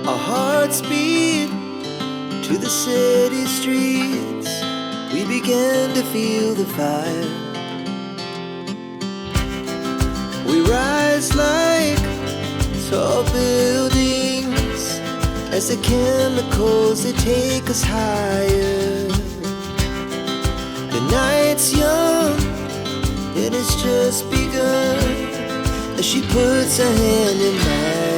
Our hearts beat to the city streets. We began to feel the fire. We rise like tall buildings as the chemicals, they take us higher. The night's young and it's just begun as she puts her hand in mine.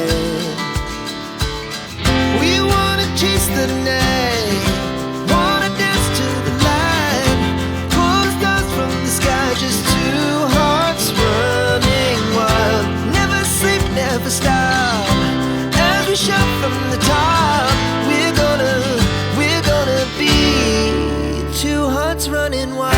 We wanna chase the night, wanna dance to the light, pull the stars from the sky, just two hearts running wild. Never sleep, never stop, as we shout from the top. We're gonna be two hearts running wild.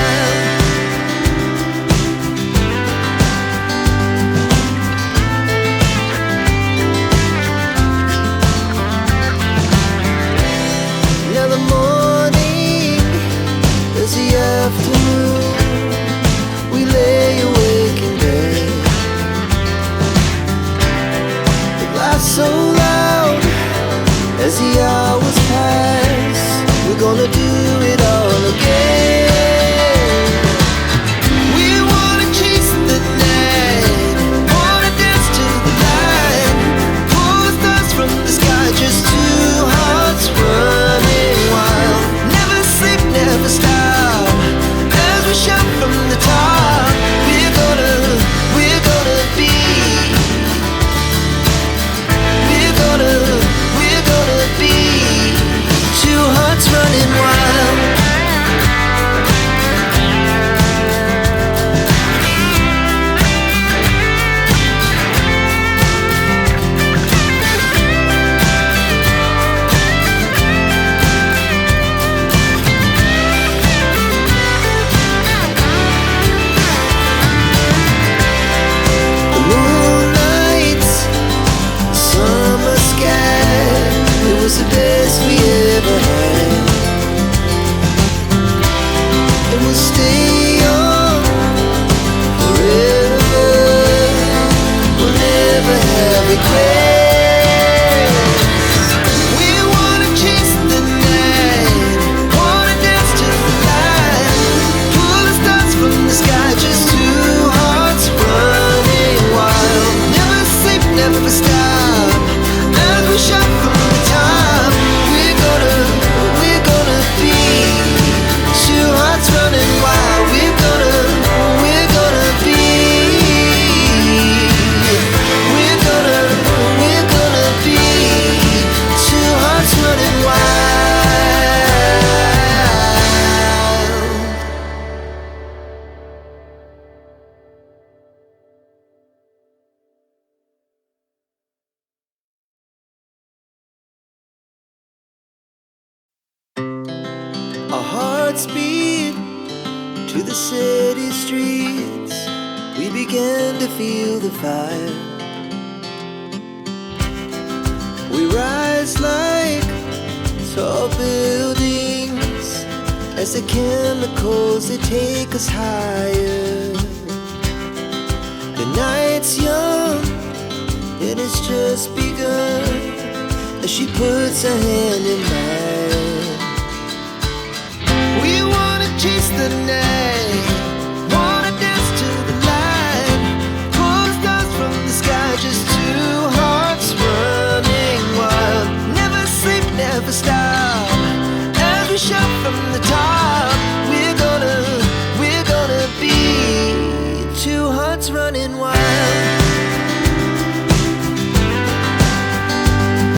Now the morning is the afternoon. We lay awake in bed. The laughs so loud as the hours pass. We're gonna do it all again. We wanna chase the night, wanna dance to the light, pull the stars from the sky, just two hearts running wild. Never sleep, never stop, as we shout from the top. We're gonna be, we're gonna be two hearts running wild. The moonlight, summer sky, it was the best we ever had. And we'll stay on forever. We'll never have regrets. We wanna chase the night, wanna dance to the light, pull the stars from the sky, just two hearts running wild. Never sleep, never stop, as we shout from the top. We're gonna be two hearts running wild. We're gonna be, we're gonna be two hearts running wild. Our hearts beat to the city streets. We began to feel the fire. We rise like tall buildings as the chemicals, they take us higher. The night's young and it's just begun as she puts her hand in mine. We wanna chase the night, wanna dance to the light, pull the stars from the sky, just two hearts running wild. Never sleep, never stop, as we shout from the top. We're gonna be two hearts running wild.